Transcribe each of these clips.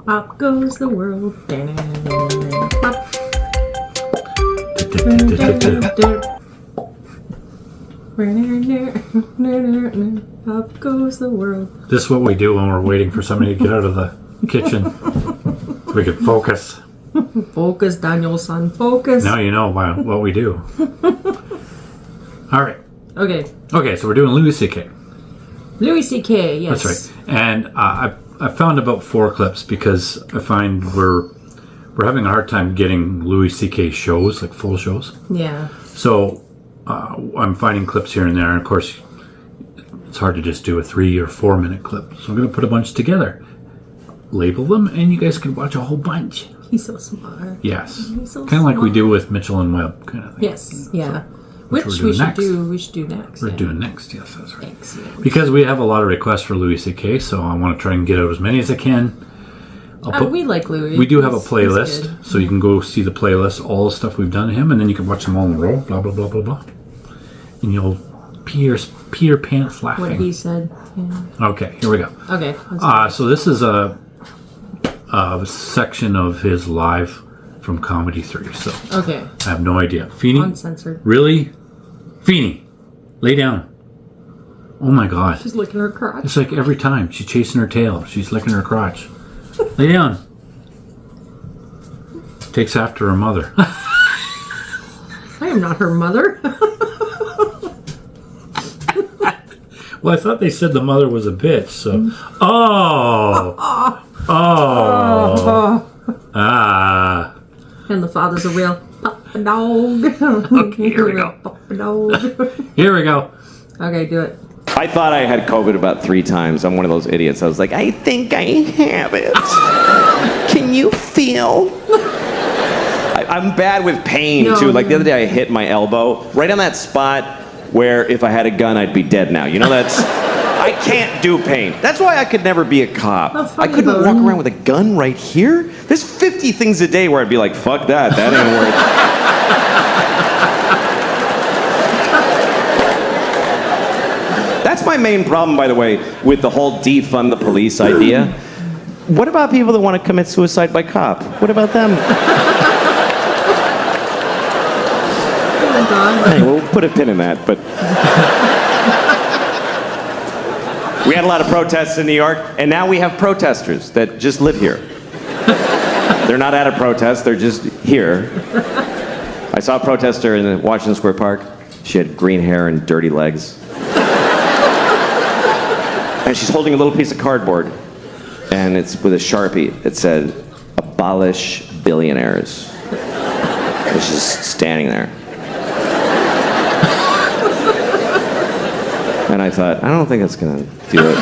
Up goes the world. Up goes the world. This is what we do when we're waiting for somebody to get out of the kitchen. We can focus. Focus, Daniel-san. Focus. Now you know what we do. All right. Okay, so we're doing Louis C.K. Louis C.K., yes. That's right. And I found about 4 clips because I find we're having a hard time getting Louis C.K. shows, like full shows. Yeah. So I'm finding clips here and there, and of course it's hard to just do a 3 or 4 minute clip. So I'm going to put a bunch together, label them, and you guys can watch a whole bunch. He's so smart. Yes. He's so kind of like we do with Mitchell and Webb, kind of thing. Yes, yeah. So, which we should do next. We're doing next, yes, that's right. Excellent. Because we have a lot of requests for Louis C.K., so I want to try and get out as many as I can. We like Louis. We do have a playlist, so you can go see the playlist, all the stuff we've done to him, and then you can watch them all in a row, blah, blah, blah, blah, blah. And you'll pee your pants laughing. What he said. Yeah. Okay, here we go. Okay. So this is a section of his live from Comedy 3, so okay. I have no idea. Feeney? Uncensored. Really? Feeney, lay down. Oh my God. She's licking her crotch. It's like every time. She's chasing her tail. She's licking her crotch. Lay down. Takes after her mother. I am not her mother. Well, I thought they said the mother was a bitch, so... Oh! Ah. And the father's a real papa dog. Okay, here we go. Papa dog. Here we go. Okay, do it. I thought I had COVID about 3 times. I'm one of those idiots. I was like, I think I have it. Can you feel? I'm bad with pain, too. Like, the other day I hit my elbow right on that spot where if I had a gun, I'd be dead now. You know, I can't do pain. That's why I could never be a cop. I couldn't walk around with a gun right here. There's 50 things a day where I'd be like, fuck that ain't worth That's my main problem, by the way, with the whole defund the police idea. What about people that want to commit suicide by cop? What about them? Hey, we'll put a pin in that, but... We had a lot of protests in New York, and now we have protesters that just live here. They're not at a protest, they're just here. I saw a protester in Washington Square Park. She had green hair and dirty legs. And she's holding a little piece of cardboard, and it's with a Sharpie. It said, "Abolish billionaires." And she's standing there. And I thought, I don't think that's going to do it.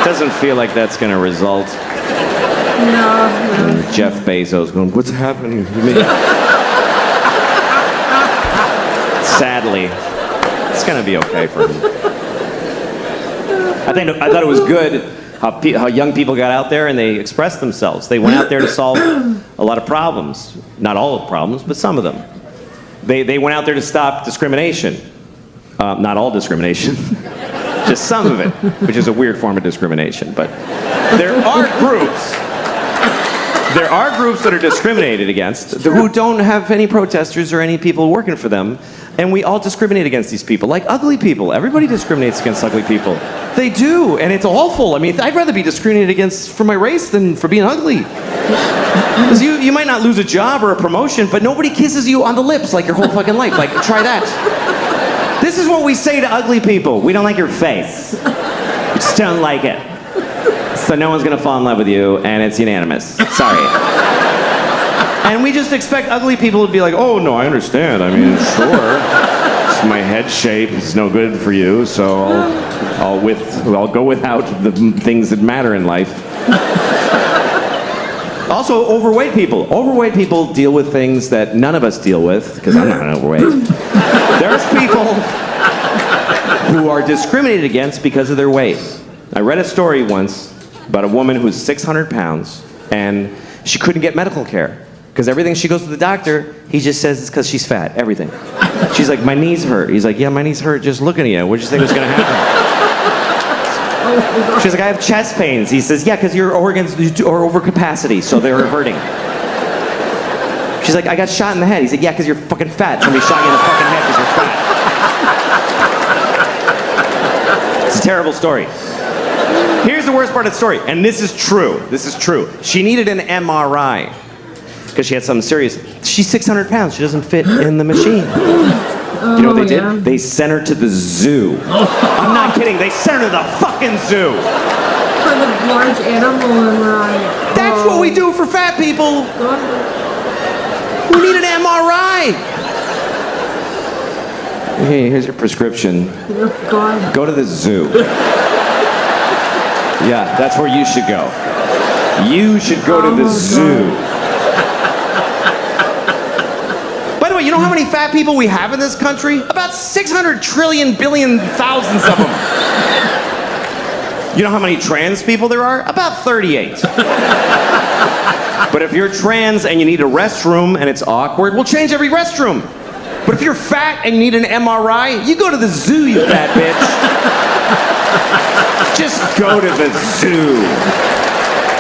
It doesn't feel like that's going to result. No. And Jeff Bezos going, what's happening to me? Sadly, it's going to be okay for him. I thought it was good how young people got out there and they expressed themselves. They went out there to solve a lot of problems. Not all of the problems, but some of them. They went out there to stop discrimination. Not all discrimination, just some of it, which is a weird form of discrimination. But there are groups that are discriminated against who don't have any protesters or any people working for them, and we all discriminate against these people, like ugly people. Everybody discriminates against ugly people. They do, and it's awful. I mean, I'd rather be discriminated against for my race than for being ugly. Because you might not lose a job or a promotion, but nobody kisses you on the lips like your whole fucking life. Like, try that. This is what we say to ugly people. We don't like your face. We just don't like it. So no one's gonna fall in love with you, and it's unanimous. Sorry. And we just expect ugly people to be like, oh no, I understand. I mean, sure. My head shape is no good for you, so I'll go without the things that matter in life. Also, overweight people. Overweight people deal with things that none of us deal with, because I'm not overweight. There's people who are discriminated against because of their weight. I read a story once about a woman who's 600 pounds, and she couldn't get medical care Because everything she goes to the doctor, he just says it's because she's fat. Everything. She's like, my knees hurt. He's like, yeah, my knees hurt just looking at you. What did you think was going to happen? She's like, I have chest pains. He says, yeah, because your organs are over capacity, so they're hurting. She's like, I got shot in the head. He's like, yeah, because you're fucking fat. Somebody shot you in the fucking head because you're fat. It's a terrible story. Here's the worst part of the story, and this is true. This is true. She needed an MRI because she had something serious. She's 600 pounds. She doesn't fit in the machine. You know what they did? Yeah. They sent her to the zoo. I'm not kidding. They sent her to the fucking zoo. For the large animal MRI. That's what we do for fat people. We need an MRI. Hey, here's your prescription. Oh, God. Go to the zoo. Yeah, that's where you should go. You should go to the zoo. By the way, you know how many fat people we have in this country? About 600 trillion billion thousands of them. You know how many trans people there are? About 38. But if you're trans and you need a restroom and it's awkward, we'll change every restroom. But if you're fat and you need an MRI, you go to the zoo, you fat bitch. Just go to the zoo.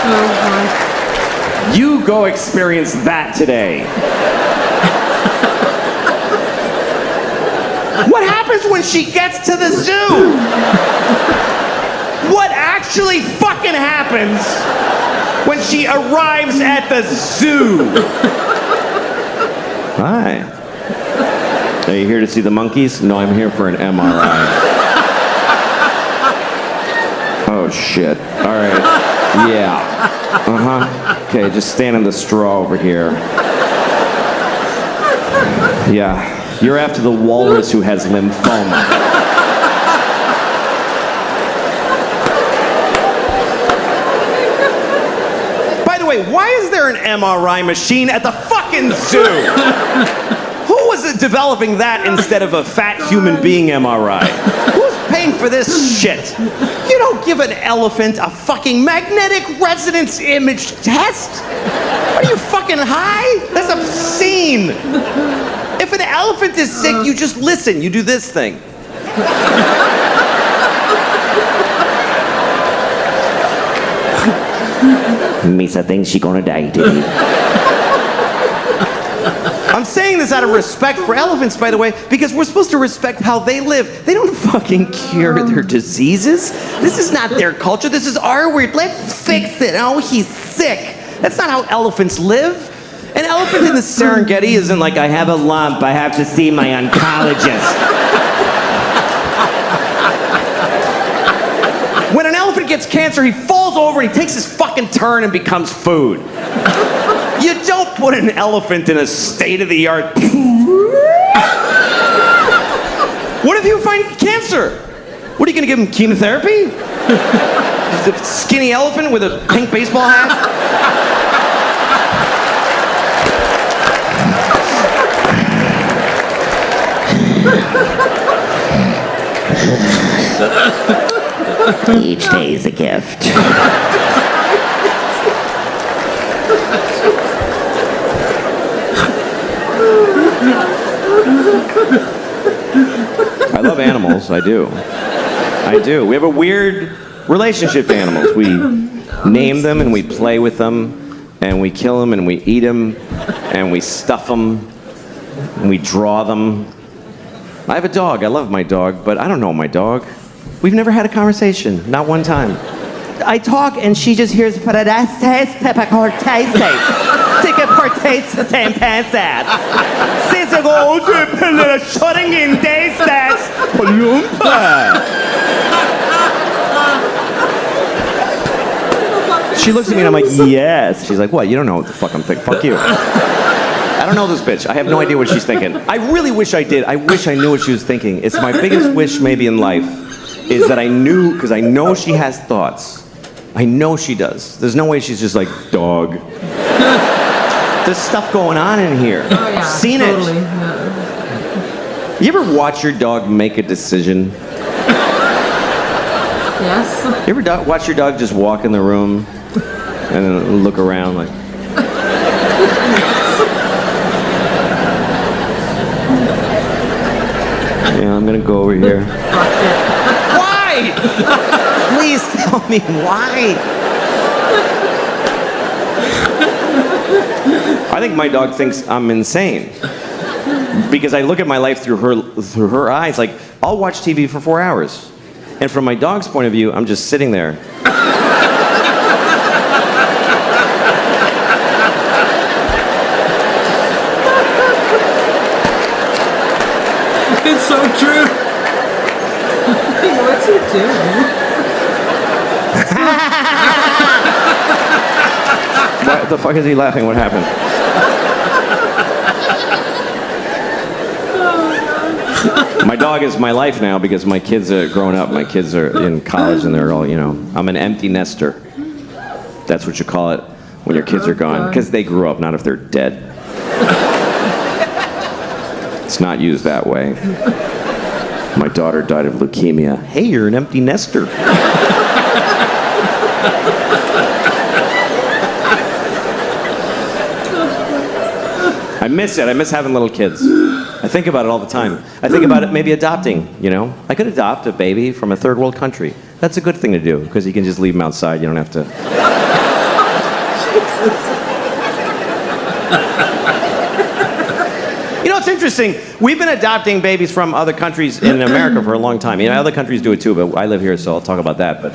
Oh, God. You go experience that today. What happens when she gets to the zoo? What actually fucking happens when she arrives at the zoo? Hi. Are you here to see the monkeys? No, I'm here for an MRI. Oh, shit. All right. Yeah. Uh-huh. Okay, just stand in the straw over here. Yeah. You're after the walrus who has lymphoma. By the way, why is there an MRI machine at the fucking zoo? Who was developing that instead of a fat human being MRI? Who's paying for this shit? You don't give an elephant a fucking magnetic resonance image test? Are you fucking high? That's obscene. If an elephant is sick, you just listen. You do this thing. Misa thinks she's gonna die today. I'm saying this out of respect for elephants, by the way, because we're supposed to respect how they live. They don't fucking cure their diseases. This is not their culture. This is our weird. Let's fix it. Oh, he's sick. That's not how elephants live. An elephant in the Serengeti isn't like, I have a lump, I have to see my oncologist. When an elephant gets cancer, he falls over and he takes his fucking turn and becomes food. You don't put an elephant in a state-of-the-art... What if you find cancer? What, are you gonna give him chemotherapy? The skinny elephant with a pink baseball hat? Each day is a gift. I love animals, I do. I do. We have a weird relationship to animals. We name them and we play with them, and we kill them and we eat them, and we stuff them, and we draw them. I have a dog. I love my dog, but I don't know my dog. We've never had a conversation, not one time. I talk and she just hears "Paradases, pepacortases, ticaportases, and pansas. Sisago, shutting in daystats, palumpa." She looks at me and I'm like, yes. She's like, what? You don't know what the fuck I'm thinking. Fuck you. I don't know this bitch. I have no idea what she's thinking. I really wish I did. I wish I knew what she was thinking. It's my biggest wish maybe in life is that I knew, because I know she has thoughts. I know she does. There's no way she's just like, dog. There's stuff going on in here. Oh, yeah, Seen totally. it. Yeah. You ever watch your dog make a decision? Yes. You ever watch your dog just walk in the room and then look around like... go over here? Fuck it. Why? Please tell me why. I think my dog thinks I'm insane because I look at my life through her eyes. Like, I'll watch TV for 4 hours, and from my dog's point of view, I'm just sitting there. It's so true. What's he doing? What the fuck is he laughing? What happened? My dog is my life now because my kids are grown up. My kids are in college and they're all, I'm an empty nester. That's what you call it when your kids are gone. Because they grew up, not if they're dead. It's not used that way. My daughter died of leukemia. Hey, you're an empty nester. I miss it. I miss having little kids. I think about it all the time. I think about it maybe adopting, I could adopt a baby from a third world country. That's a good thing to do because you can just leave them outside. You don't have to. It's interesting. We've been adopting babies from other countries in America for a long time. Other countries do it too, but I live here, so I'll talk about that. But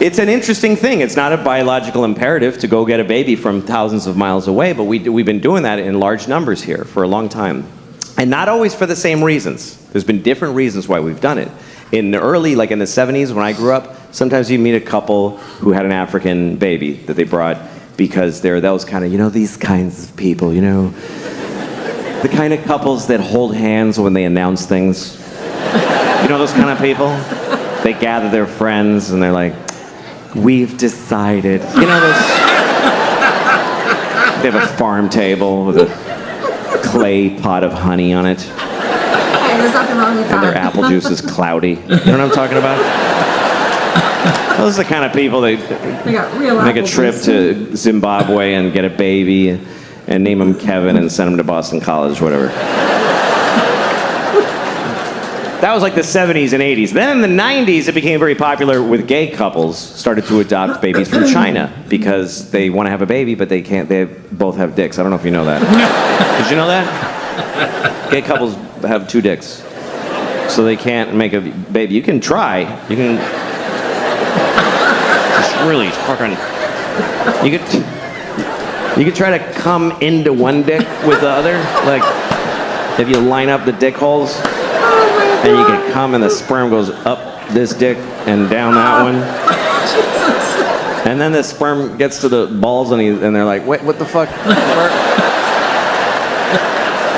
it's an interesting thing. It's not a biological imperative to go get a baby from thousands of miles away, but we've been doing that in large numbers here for a long time. And not always for the same reasons. There's been different reasons why we've done it. In the early, like in the 70s when I grew up, sometimes you meet a couple who had an African baby that they brought because they're those kind of, these kinds of people, the kind of couples that hold hands when they announce things. Those kind of people? They gather their friends and they're like, we've decided. Those... They have a farm table with a clay pot of honey on it. Hey, there's nothing wrong with that. And their apple juice is cloudy. You know what I'm talking about? Those are the kind of people that make a trip to Zimbabwe and get a baby and name him Kevin and send him to Boston College, whatever. That was like the 70s and 80s. Then in the 90s, it became very popular with gay couples started to adopt babies from China because they want to have a baby, but they can't. They both have dicks. I don't know if you know that. Did you know that? Gay couples have 2 dicks. So they can't make a baby. You can try. You can... It's really fucking... You could try to come into one dick with the other. Like, if you line up the dick holes, and you can come and the sperm goes up this dick and down that one. And then the sperm gets to the balls and they're like, wait, what the fuck?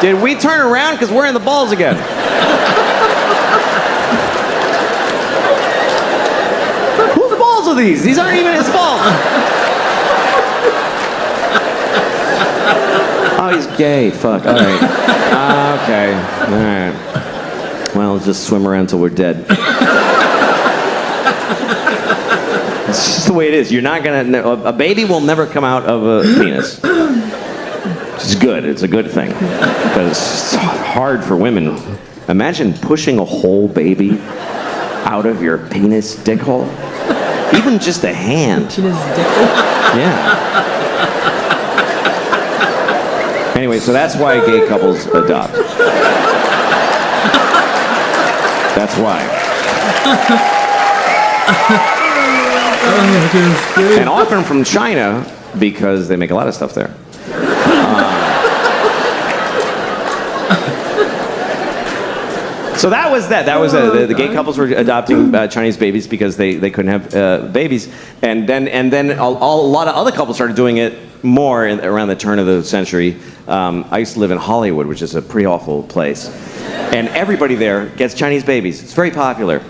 Did we turn around? Because we're in the balls again. Whose balls are these? These aren't even his balls. Oh, he's gay. Fuck. All right. Okay. All right. Well, let's just swim around till we're dead. It's just the way it is. You're not gonna. A baby will never come out of a penis. It's good. It's a good thing because it's hard for women. Imagine pushing a whole baby out of your penis dick hole. Even just a hand. Penis dick hole? Yeah. Anyway, so that's why gay couples adopt. That's why. And often from China, because they make a lot of stuff there. So that was that. That was the gay couples were adopting Chinese babies because they couldn't have babies, and then a lot of other couples started doing it more around the turn of the century. I used to live in Hollywood, which is a pretty awful place, and everybody there gets Chinese babies. It's very popular.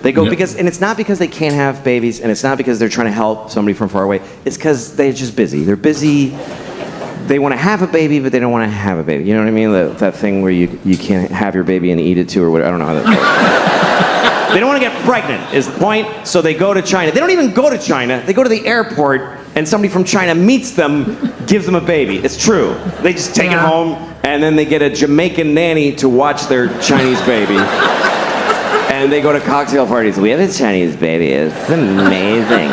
They go and it's not because they can't have babies, and it's not because they're trying to help somebody from far away. It's because they're just busy. They're busy. They want to have a baby, but they don't want to have a baby. You know what I mean? That thing where you can't have your baby and eat it too, or whatever. I don't know how that works. They don't want to get pregnant, is the point. So they go to China. They don't even go to China. They go to the airport, and somebody from China meets them, gives them a baby. It's true. They just take it home, And then they get a Jamaican nanny to watch their Chinese baby. And they go to cocktail parties. We have a Chinese baby. It's amazing.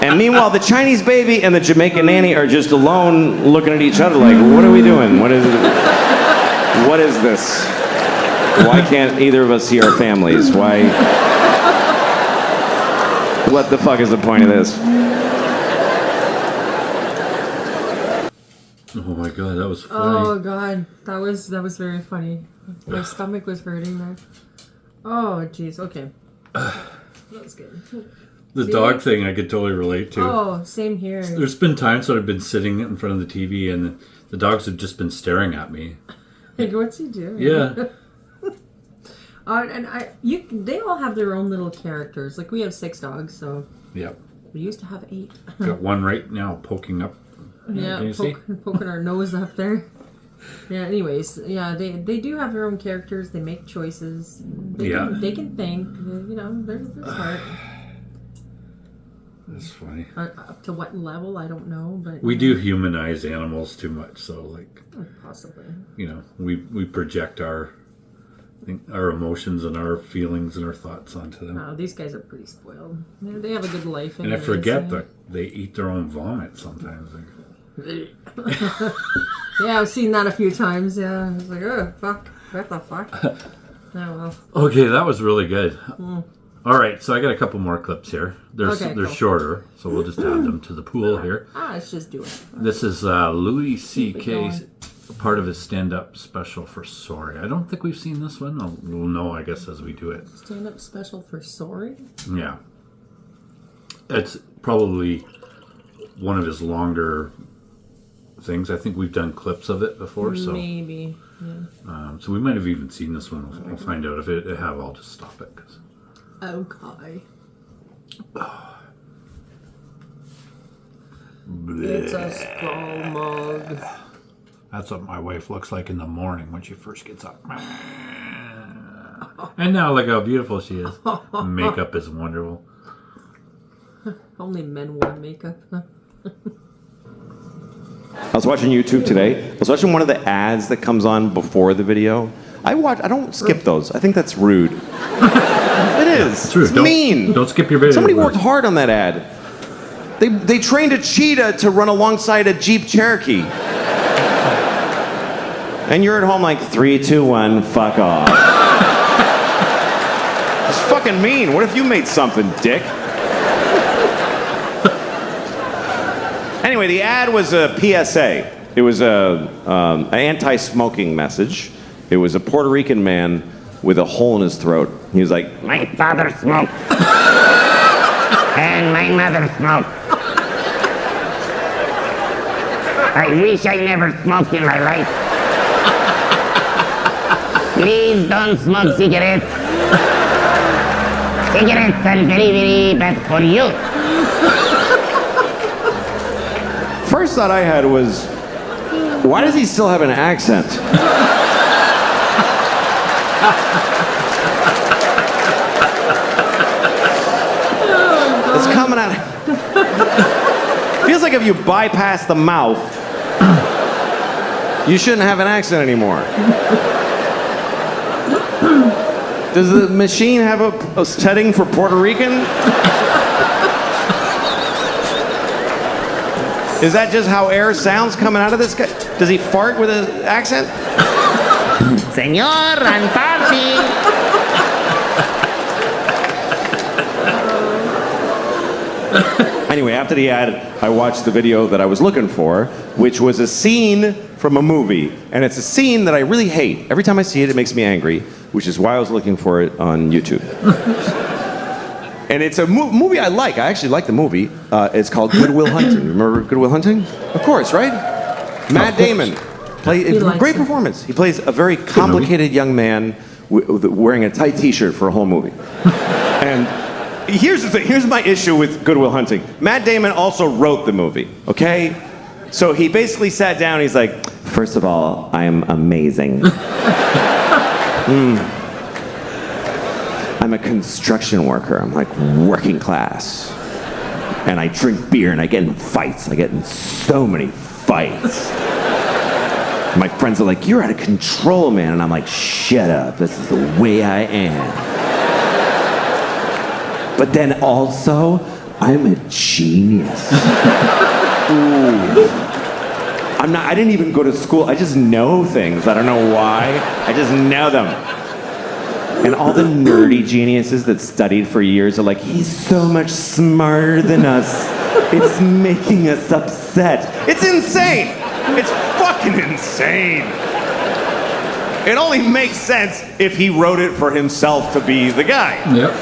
And meanwhile, the Chinese baby and the Jamaican nanny are just alone looking at each other like, what are we doing? What is this? Why can't either of us see our families? Why? What the fuck is the point of this? Oh my god, that was funny. Oh god, that was very funny. My stomach was hurting there. Oh jeez, okay. That was good. The dog thing I could totally relate to. Oh, same here. There's been times that I've been sitting in front of the TV and the dogs have just been staring at me. Like, what's he doing? Yeah. They all have their own little characters. Like, we have 6 dogs, so Yep. we used to have 8. Got one right now poking up. Yeah, Can you see? poking our nose up there. Yeah. Anyways, yeah, they do have their own characters. They make choices. They can think. You know, they're smart. That's funny. Up to what level, I don't know, but We do humanize animals too much, so like, possibly. you know, we project our emotions and our feelings and our thoughts onto them. Wow, these guys are pretty spoiled. They have a good life. And I anyways, forget yeah. that they eat their own vomit sometimes. Like, Yeah, I've seen that a few times. Yeah, I was like, oh fuck, what the fuck? Oh well. okay, that was really good. All right, so I got a couple more clips here. They're Okay, cool. shorter, so we'll just add them to the pool here. Let's just do it. This is Louis C.K.'s going. part of his stand-up special for Sorry. I don't think we've seen this one. We'll know, I guess, as we do it. Stand-up special for Sorry? Yeah. It's probably one of his longer things. I think we've done clips of it before, so Maybe. Yeah. so we might have even seen this one. We'll find out. If it have, I'll just stop it. 'Cause Okay. It's a skull mug. that's what my wife looks like in the morning when she first gets up. And now look how beautiful she is. Makeup is wonderful. Only men wear makeup. I was watching YouTube today. I was watching one of the ads that comes on before the video. I don't skip those. I think that's rude. It is. It's rude. It's mean. Don't skip your video. Somebody worked hard on that ad. They trained a cheetah to run alongside a Jeep Cherokee. And you're at home like 3, 2, 1, fuck off. It's fucking mean. What if you made something, dick? Anyway, the ad was a PSA. It was an anti-smoking message. It was a Puerto Rican man with a hole in his throat. He was like, My father smoked. And my mother smoked. I wish I never smoked in my life. Please don't smoke cigarettes. Cigarettes are very, very bad for you. first thought I had was, why does he still have an accent? It's coming out. Feels like if you bypass the mouth, you shouldn't have an accent anymore. Does the machine have a setting for Puerto Rican? Is that just how air sounds coming out of this guy? Does he fart with an accent? Señor, I'm farting. Anyway, after the ad, I watched the video that I was looking for, which was a scene from a movie. And it's a scene that I really hate. Every time I see it, it makes me angry, which is why I was looking for it on YouTube. And it's a movie I like. I actually like the movie. It's called Good Will Hunting. Remember Good Will Hunting? Of course, right? Matt Damon. Great performance. He plays a very complicated young man wearing a tight t-shirt for a whole movie. And here's the thing. Here's my issue with Good Will Hunting. Matt Damon also wrote the movie, okay? So he basically sat down. He's like, first of all, I am amazing. I'm a construction worker. I'm like working class. And I drink beer and I get in fights. I get in so many fights. My friends are like, "You're out of control, man," and I'm like, "Shut up. This is the way I am." But then also, I'm a genius. Ooh. I didn't even go to school. I just know things. I don't know why. I just know them. And all the nerdy geniuses that studied for years are like, he's so much smarter than us. It's making us upset. It's insane. It's fucking insane. It only makes sense if he wrote it for himself to be the guy. Yep.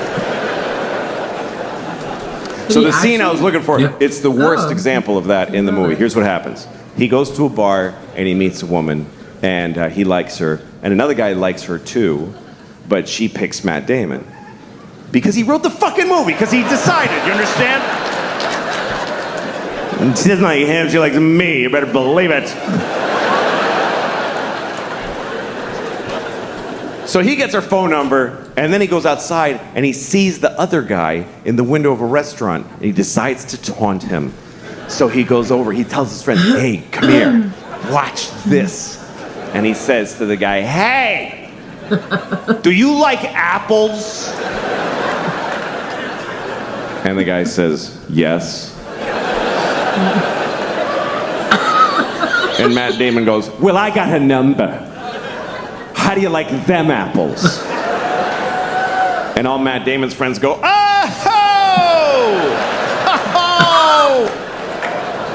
So the scene I was looking for, Yeah. it's the worst example of that in the movie. Here's what happens. He goes to a bar and he meets a woman and he likes her. And another guy likes her too, but she picks Matt Damon. Because he wrote the fucking movie, because he decided, you understand? And she doesn't like him, she likes me, you better believe it. So he gets her phone number, and then he goes outside and he sees the other guy in the window of a restaurant, and he decides to taunt him. So he goes over, he tells his friend, "Hey, come here, watch this." And he says to the guy, "Hey, do you like apples?" And the guy says, "Yes." And Matt Damon goes, "Well, I got a number. How do you like them apples?" And all Matt Damon's friends go, "Oh! Oh!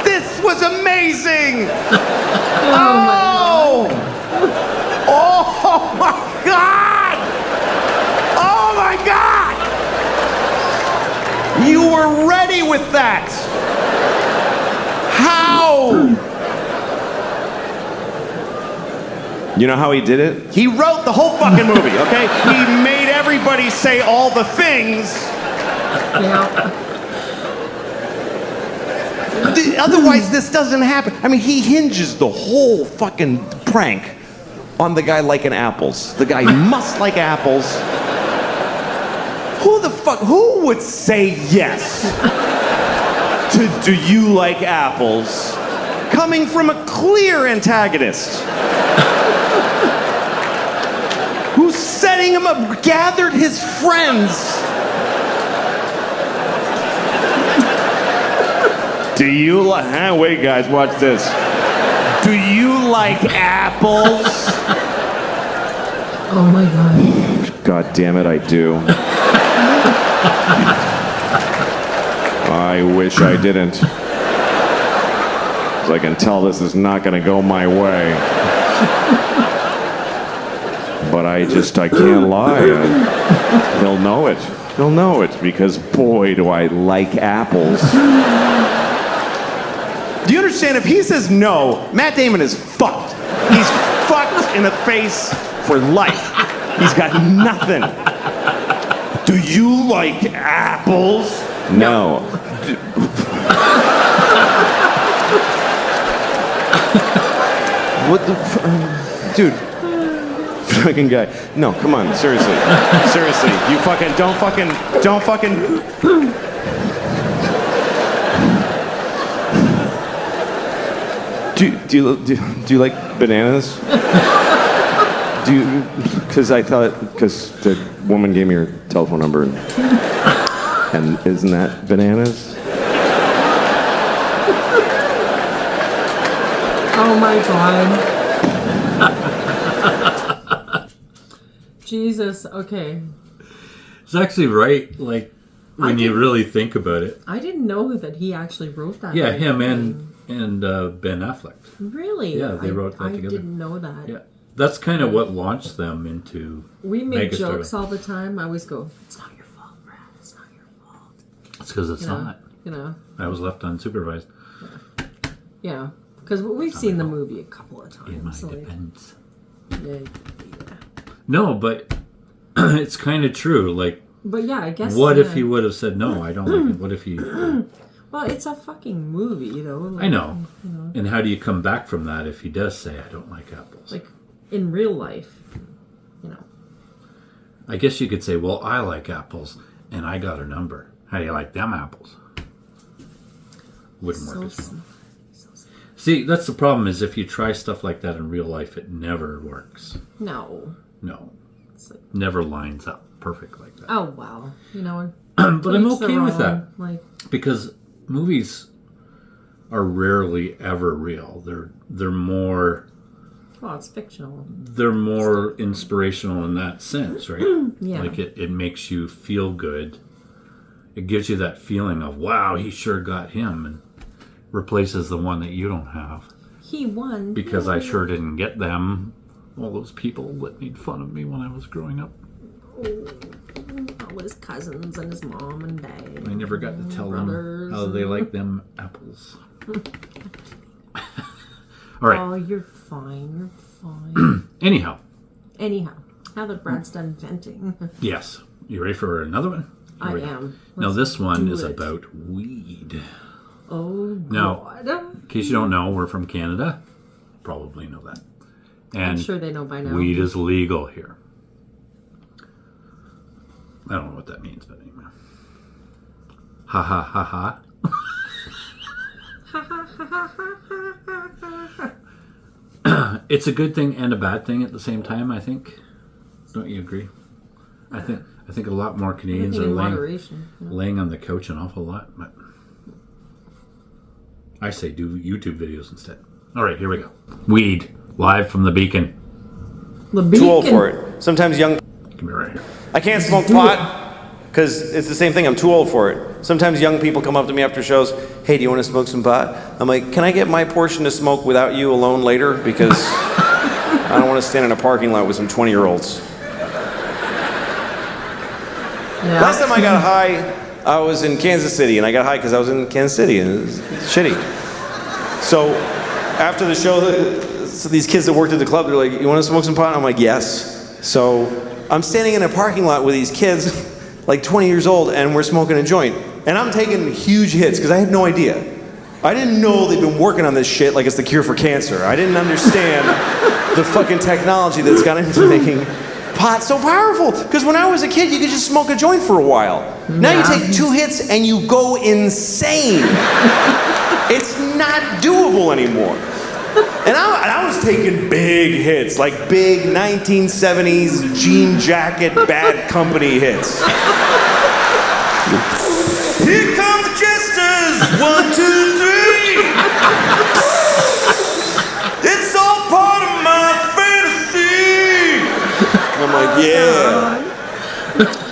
This was amazing! Oh! Oh my God! Oh my God! You were ready with that! How? You know how he did it? He wrote the whole fucking movie, okay? He made everybody say all the things. Yeah. Otherwise, this doesn't happen. I mean, he hinges the whole fucking prank on the guy liking apples. The guy must like apples. Who would say yes to "do you like apples" coming from a clear antagonist? Who's setting him up, gathered his friends. "Do you like..." wait, guys, watch this. "Do you like apples?" Oh my God. God damn it, I do. I wish I didn't. 'Cause I can tell this is not gonna go my way. But I can't lie. He'll know it. He'll know it because boy, do I like apples. Do you understand? If he says no, Matt Damon is fucked. He's fucked in the face for life. He's got nothing. "Do you like apples?" No. What the dude? Fucking guy. No, come on, seriously. Seriously. You fucking don't fucking Do you like bananas? Because the woman gave me her telephone number, and isn't that bananas? Oh my God. Jesus. Okay. It's actually right, like, when you really think about it. I didn't know that he actually wrote that. Yeah, him and Ben Affleck. Really? Yeah, they wrote that together. I didn't know that. Yeah. That's kind of what launched them into We make megastar. jokes all the time. I always go, "It's not your fault, Brad. It's not your fault." It's because it's not. You know. I was left unsupervised. Yeah. Because we've seen the movie a couple of times. In my so defense. yeah. No, but it's kind of true. Like, But yeah, I guess. what if he would have said no? I don't like it. What if he? Well, it's a fucking movie, though. Like, I know. And how do you come back from that if he does say, "I don't like apples"? Like in real life, I guess you could say, "Well, I like apples, and I got her number. How do you like them apples?" Wouldn't work as well. See, that's the problem is if you try stuff like that in real life, it never works. No. No. It's like, Never lines up perfect like that. oh, wow. You know, But I'm each their okay with own, that. Like, Because movies are rarely ever real. They're more well, it's fictional. they're more inspirational in that sense, right? Yeah. Like it makes you feel good. It gives you that feeling of, wow, he sure got him, and replaces the one that you don't have. He won. Because I sure didn't get them. All those people that made fun of me when I was growing up. All his cousins and his mom and dad. I never got to tell them how they like them apples. All right. Oh, you're fine. You're fine. Anyhow. Now that Brad's done venting. Yes. You ready for another one? I am. Now Let's this one do is it. about weed. Oh, Now, God. in case you don't know, we're from Canada. Probably know that. And I'm sure they know by now. weed is legal here. I don't know what that means, but anyway. Ha ha ha ha. It's a good thing and a bad thing at the same time, I think. Don't you agree? I think a lot more Canadians are in moderation. laying on the couch an awful lot, but I say do YouTube videos instead. All right, here we go. Weed, live from the Beacon. The Too old Beacon. for it. Sometimes young... Come here right here. I can't smoke pot because it's the same thing. I'm too old for it. Sometimes young people come up to me after shows. Hey, do you want to smoke some pot? I'm like, can I get my portion to smoke without you alone later? Because I don't want to stand in a parking lot with some 20-year-olds. Yeah. Last time I got high, I was in Kansas City, and I got high because I was in Kansas City, and it was shitty. So after the show, so these kids that worked at the club, they're like, you want to smoke some pot? I'm like, yes. So I'm standing in a parking lot with these kids, like 20 years old, and we're smoking a joint. And I'm taking huge hits because I had no idea. I didn't know they'd been working on this shit like it's the cure for cancer. I didn't understand the fucking technology that's gone into making pot so powerful. Because when I was a kid, you could just smoke a joint for a while. Now you take 2 hits and you go insane. It's not doable anymore. And I was taking big hits, like big 1970s jean jacket, Bad Company hits. Here come the jesters, 1, 2, 3. It's all part of my fantasy. I'm like, yeah.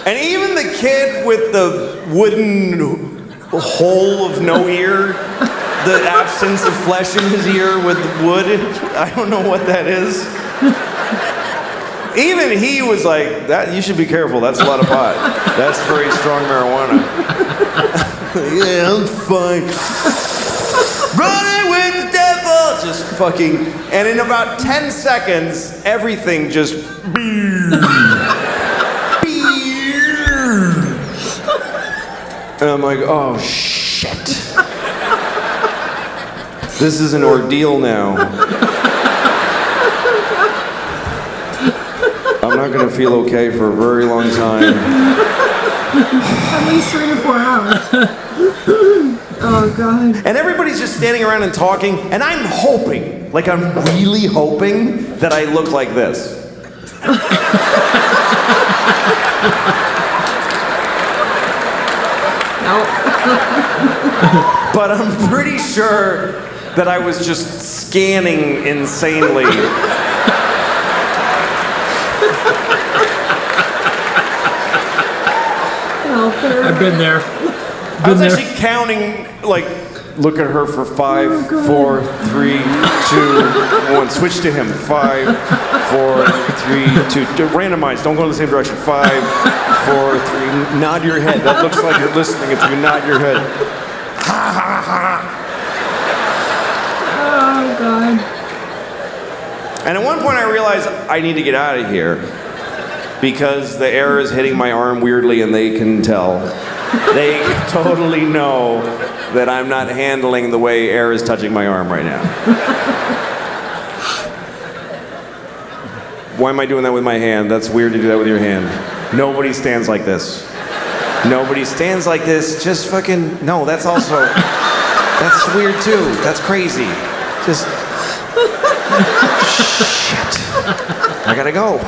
And even the kid with the wooden hole of no ear, the absence of flesh in his ear with wood, I don't know what that is. Even he was like, "That you should be careful, that's a lot of pot. That's very strong marijuana." Yeah, I'm fine. Running with the devil! Just fucking, and in about 10 seconds, everything just and I'm like, oh shit. This is an ordeal now. I'm not gonna feel okay for a very long time. At least 3 to 4 hours. Oh, God. And everybody's just standing around and talking, and I'm hoping, like I'm really hoping that I look like this. No. But I'm pretty sure that I was just scanning insanely. I've been there. I was actually counting, like, look at her for 5, 4, 3, 2, 1. Switch to him. 5, 4, 3, 2. Randomize. Don't go in the same direction. 5, 4, 3. Nod your head. That looks like you're listening if you nod your head. Ha ha ha. Oh, God. And at one point I realized I need to get out of here because the air is hitting my arm weirdly and they can tell. They totally know that I'm not handling the way air is touching my arm right now. Why am I doing that with my hand? That's weird to do that with your hand. Nobody stands like this. Nobody stands like this. Just fucking, no, that's also, that's weird too. That's crazy. Just shit. I gotta go.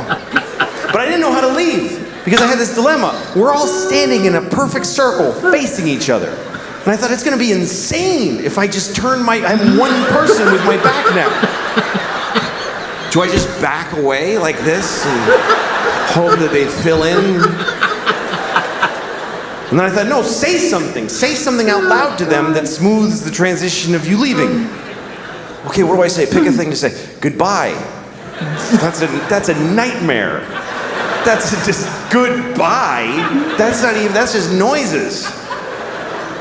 But I didn't know how to leave because I had this dilemma. We're all standing in a perfect circle facing each other. And I thought it's gonna be insane if I just turn I'm one person with my back now. Do I just back away like this and hope that they fill in? And then I thought, no, say something. Say something out loud to them that smooths the transition of you leaving. Okay, what do I say? Pick a thing to say. Goodbye. That's a nightmare. That's just goodbye. That's just noises.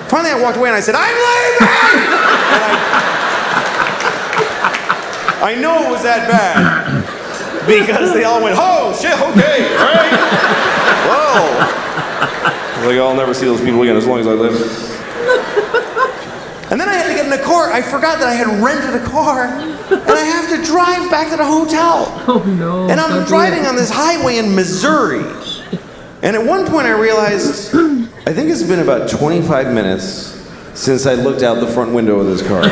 Finally, I walked away and I said, I'm leaving! And I know it was that bad because they all went, oh, shit, okay, all right. Whoa. Like, I'll never see those people again as long as I live. And then I had to get in a car. I forgot that I had rented a car, and I have to drive back to the hotel. Oh no! And I'm driving on this highway in Missouri. And at one point I realized, I think it's been about 25 minutes since I looked out the front window of this car.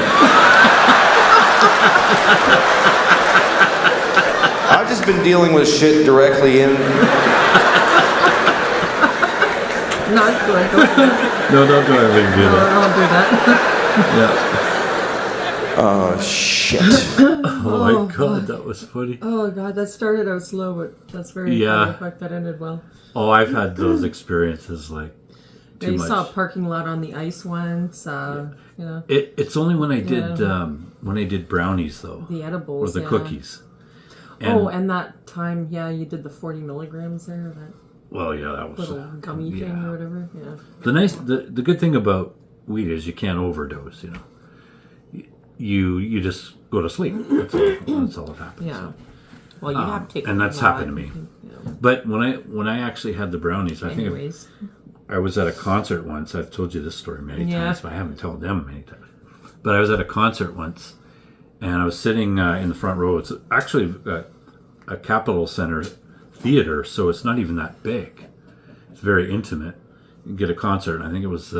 I've just been dealing with shit directly in. Not good. No, don't do anything. Do that. I'll do that. Yeah. Oh, shit. Oh my god, that was funny. Oh god, that started out slow, but that's very funny. In fact, that ended well. Oh, I've had those experiences like too much. Saw a parking lot on the ice once. You know. It's only when I did brownies though. The edibles. Or the cookies. And that time, you did the 40 milligrams there. Well, yeah, that was little gummy thing or whatever. Yeah. The good thing about weed is you can't overdose. You know, you just go to sleep. That's all that happens. Yeah. So. Well, you have to take. And that's happened to me. Yeah. But when I actually had the brownies, I think I was at a concert once. I've told you this story many times, but I haven't told them many times. But I was at a concert once, and I was sitting in the front row. It's actually a Capitol Center theater, so it's not even that big. It's very intimate. You get a concert, I think it was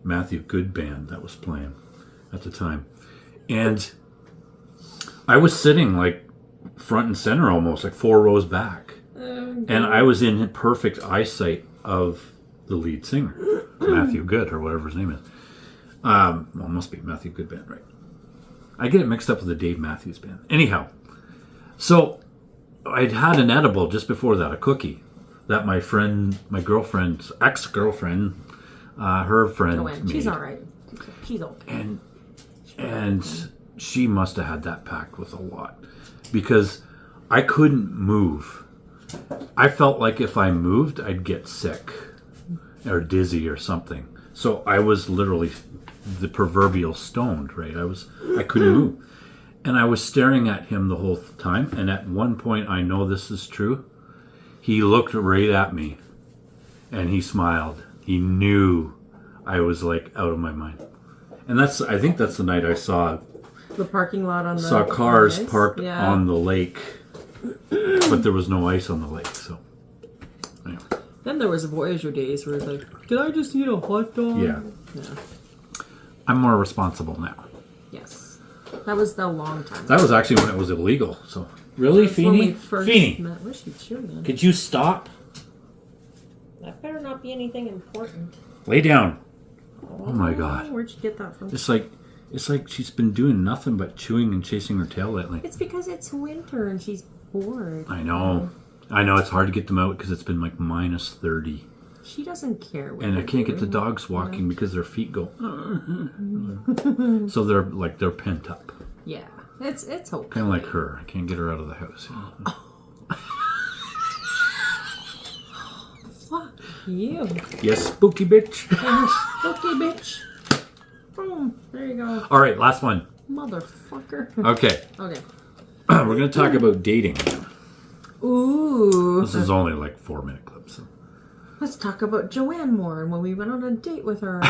Matthew Good Band that was playing at the time. And I was sitting like front and center almost, like 4 rows back. And I was in perfect eyesight of the lead singer, Matthew Good, or whatever his name is. Well, it must be Matthew Good Band, right? I get it mixed up with the Dave Matthews Band. Anyhow, so I'd had an edible just before that, a cookie that my girlfriend's ex-girlfriend, her friend made. She's all right. She's okay. And she must have had that packed with a lot because I couldn't move. I felt like if I moved, I'd get sick or dizzy or something. So I was literally the proverbial stoned, right? I couldn't move. And I was staring at him the whole time. And at one point, I know this is true. He looked right at me and he smiled. He knew I was like out of my mind. And I think that's the night I saw the parking lot on the saw cars parked on the lake, but there was no ice on the lake. So anyway. Then there was Voyager days where it's like, "Can I just eat a hot dog?" Yeah. I'm more responsible now. Yes, that was the long time. That was actually when it was illegal. So really, Feeney, Where's she chewing? Could you stop? That better not be anything important. Lay down. Oh my god. Where'd you get that from? It's like she's been doing nothing but chewing and chasing her tail lately. It's because it's winter and she's bored. I know. It's hard to get them out because it's been like minus 30. She doesn't care. And I can't get the dogs walking because their feet go. So they're pent up. Yeah, it's okay. Kind of like her. I can't get her out of the house. Fuck you. Yes, spooky bitch. Spooky bitch. Boom. There you go. All right, last one. Motherfucker. Okay. Okay. We're going to talk about dating. Ooh. This is only like 4-minute clips. So. Let's talk about Joanne more and when we went on a date with her.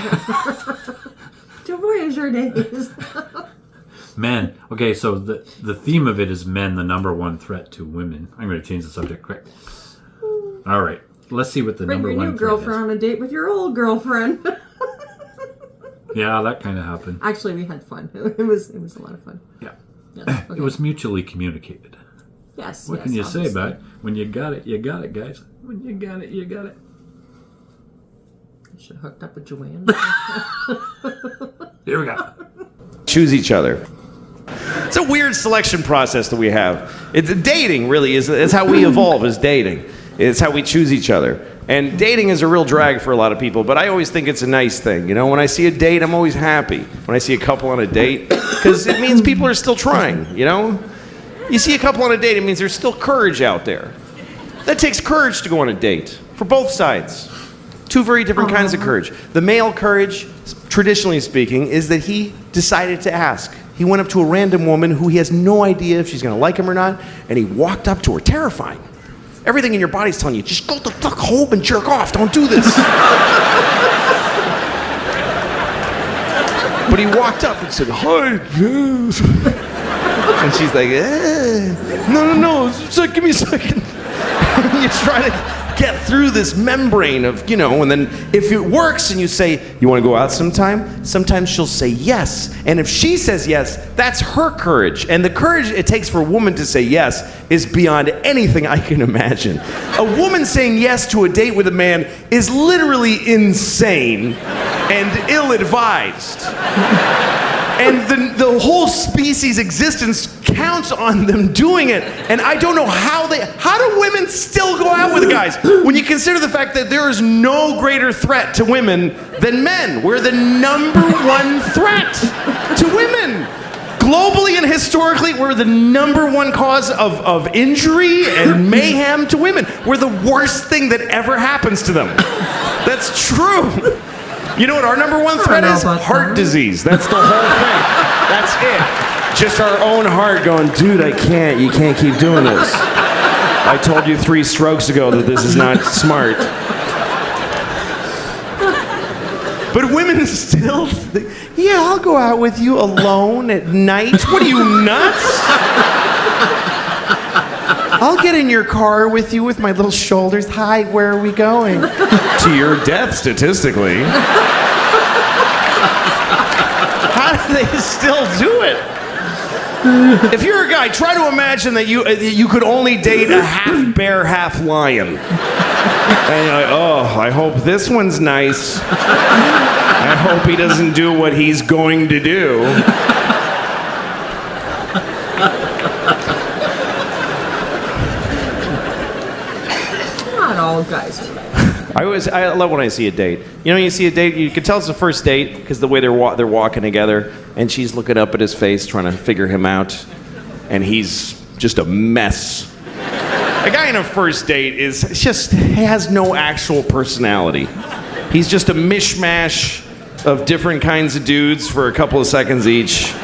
To Voyager days. Men. Okay, so the theme of it is men, the number one threat to women. I'm going to change the subject quick. All right. Let's see what the number one threat is. Bring your new girlfriend on a date with your old girlfriend. Yeah, that kind of happened. Actually, we had fun. It was a lot of fun. Yeah. Yes, okay. It was mutually communicated. Yes. What can you say, Beck? When you got it, guys. When you got it, you got it. You should have hooked up with Joanne. Here we go. Choose each other. It's a weird selection process that we have. It's dating, really, is how we evolve as dating. It's how we choose each other. And dating is a real drag for a lot of people, but I always think it's a nice thing. You know, when I see a date, I'm always happy. When I see a couple on a date, because it means people are still trying, you know? You see a couple on a date, it means there's still courage out there. That takes courage to go on a date, for both sides. Two very different kinds of courage. The male courage, traditionally speaking, is that he decided to ask. He went up to a random woman who he has no idea if she's going to like him or not, and he walked up to her, terrifying. Everything in your body's telling you, just go the fuck home and jerk off. Don't do this. But he walked up and said, hi, yes. And she's like, no, give me a second. And you try to get through this membrane of, you know, and then if it works and you say, you want to go out sometime? Sometimes she'll say yes. And if she says yes, that's her courage. And the courage it takes for a woman to say yes is beyond anything I can imagine. A woman saying yes to a date with a man is literally insane and ill-advised. And the whole species' existence counts on them doing it. And I don't know how do women still go out with guys? When you consider the fact that there is no greater threat to women than men. We're the number one threat to women. Globally and historically, we're the number one cause of injury and mayhem to women. We're the worst thing that ever happens to them. That's true. You know what our number one threat is? Heart disease. That's the whole thing. That's it. Just our own heart going, dude, you can't keep doing this. I told you 3 strokes ago that this is not smart. But women still think, yeah, I'll go out with you alone at night. What are you, nuts? I'll get in your car with you with my little shoulders. Hi, where are we going? To your death, statistically. How do they still do it? If you're a guy, try to imagine that you could only date a half bear, half lion. And you're like, oh, I hope this one's nice. I hope he doesn't do what he's going to do. All guys are like I love when I see a date. You know, you see a date, you can tell it's the first date because the way they're walking together, and she's looking up at his face, trying to figure him out, and he's just a mess. A guy in a first date has no actual personality. He's just a mishmash of different kinds of dudes for a couple of seconds each.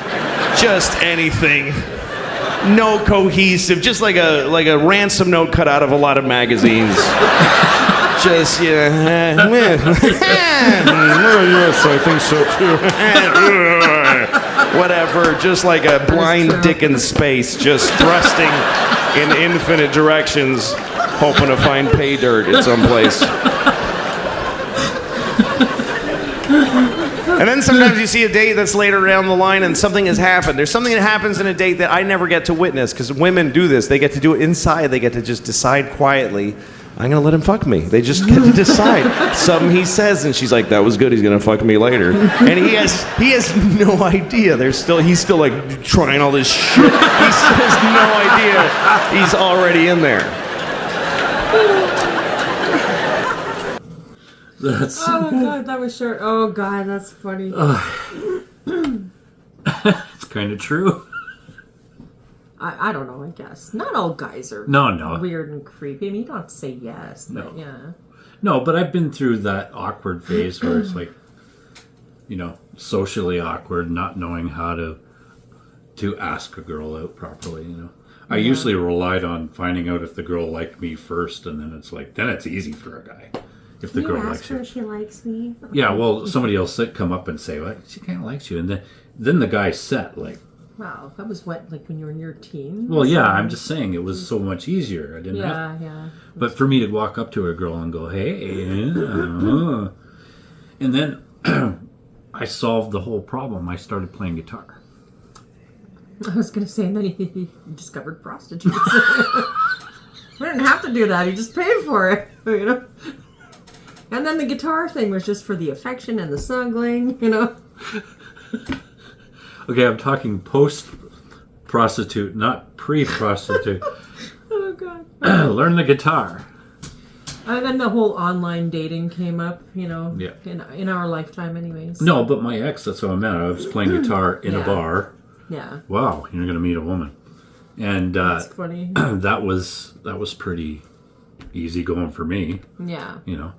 Just anything. No cohesive, just like a ransom note cut out of a lot of magazines. Just, yes, I think so too. Whatever, just like a blind dick in space, just thrusting in infinite directions, hoping to find pay dirt at some place. And then sometimes you see a date that's later down the line and something has happened. There's something that happens in a date that I never get to witness because women do this. They get to do it inside. They get to just decide quietly, I'm going to let him fuck me. They just get to decide. Something he says and she's like, that was good. He's going to fuck me later. And he has no idea. He's still like trying all this shit. He still has no idea. He's already in there. Oh my god, that was short. Oh god, that's funny. It's kind of true. I don't know, I guess. Not all guys are No. weird and creepy. I mean, you don't have to say yes, but No. yeah. No, but I've been through that awkward phase where it's like, you know, socially awkward, not knowing how to ask a girl out properly, you know. I usually relied on finding out if the girl liked me first, and then it's easy for a guy. If the girl likes you. If she likes me. Yeah, well, somebody else come up and say, well, she kind of likes you. And then the guy's set, like... Wow, that was what, like when you were in your teens? Well, yeah, I'm just saying it was so much easier. I didn't have... Yeah. But for me to walk up to a girl and go, hey, and then I solved the whole problem. I started playing guitar. I was going to say, and then he discovered prostitutes. We didn't have to do that. He just paid for it, you know. And then the guitar thing was just for the affection and the snuggling, you know. Okay, I'm talking post-prostitute, not pre-prostitute. Oh, God. Learn the guitar. And then the whole online dating came up, you know, Yeah. in our lifetime anyways. No, but my ex, that's what I meant. I was playing guitar in a bar. Yeah. Wow, you're going to meet a woman. And That's funny. that was pretty easy going for me. Yeah. You know.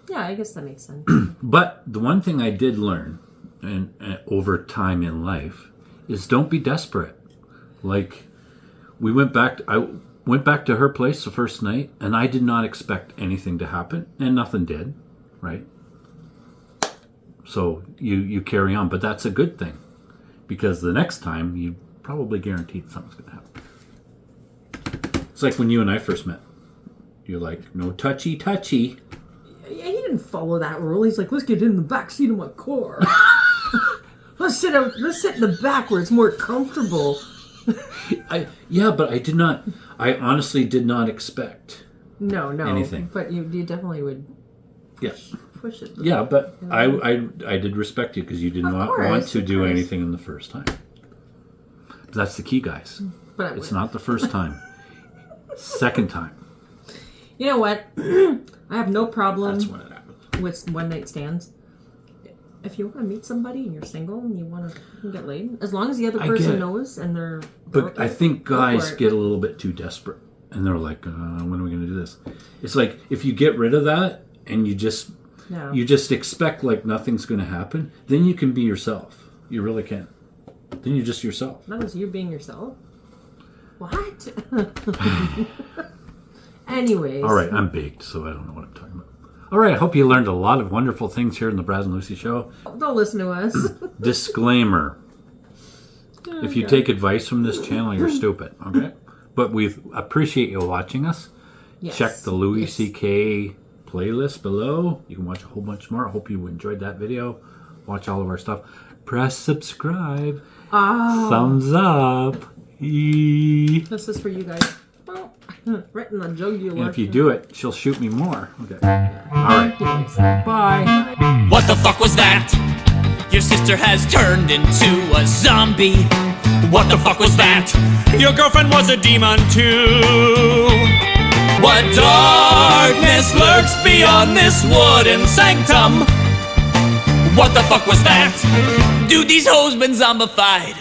Yeah, I guess that makes sense. But the one thing I did learn and over time in life is don't be desperate. Like I went back to her place the first night and I did not expect anything to happen and nothing did, right? So you carry on, but that's a good thing because the next time you probably guaranteed something's going to happen. It's like when you and I first met. You're like, no touchy. Yeah, he didn't follow that rule. He's like, let's get in the back seat of my car. Let's sit in the back where it's more comfortable. But I honestly did not expect anything. But you definitely would push it. Yeah, but I did respect you because you did not want to do anything in the first time. But that's the key, guys. But it's not the first time. Second time. You know what? I have no problem That's when it happens. with one-night stands. If you want to meet somebody and you're single and you want to get laid, as long as the other person knows and they're... But I think guys get a little bit too desperate. And they're like, when are we going to do this? It's like, if you get rid of that and you just expect like nothing's going to happen, then you can be yourself. You really can. Then you're just yourself. That was you being yourself? What? Anyways. All right, I'm baked, so I don't know what I'm talking about. All right, I hope you learned a lot of wonderful things here in the Brad and Lucy Show. Don't listen to us. Disclaimer. If you take advice from this channel, you're stupid, okay? But we appreciate you watching us. Yes. Check the Louis C.K. playlist below. You can watch a whole bunch more. I hope you enjoyed that video. Watch all of our stuff. Press subscribe. Thumbs up. This is for you guys. Oh, right in the jugular. And if you do it, she'll shoot me more. Okay. All right. Bye. What the fuck was that? Your sister has turned into a zombie. What the fuck was that? Your girlfriend was a demon too. What darkness lurks beyond this wooden sanctum? What the fuck was that? Dude, these hoes been zombified.